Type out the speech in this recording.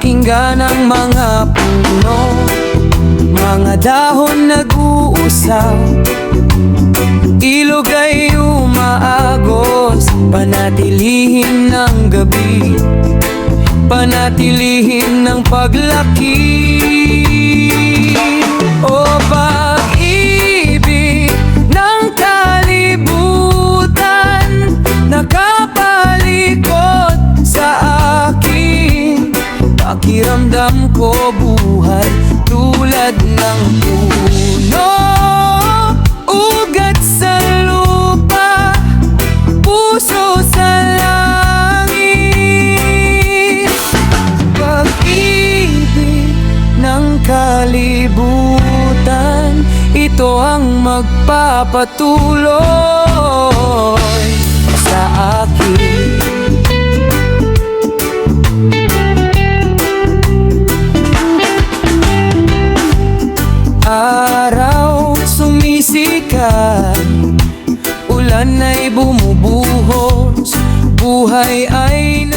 Pakinggan ang mga puno, mga dahon nag-uusap, ilog ay umaagos. Panatilihin ng gabi, panatilihin ng paglaki. O pag-ibig ng kalibutan, nakapalikot sa akin. Pakiramdam ko buhay tulad ng puno, ugat sa lupa, puso sa langit. Pag-ibig ng kalibutan, ito ang magpapatuloy sa akin. Araw sumisikat, ulan ay bumubuhos, buhay ay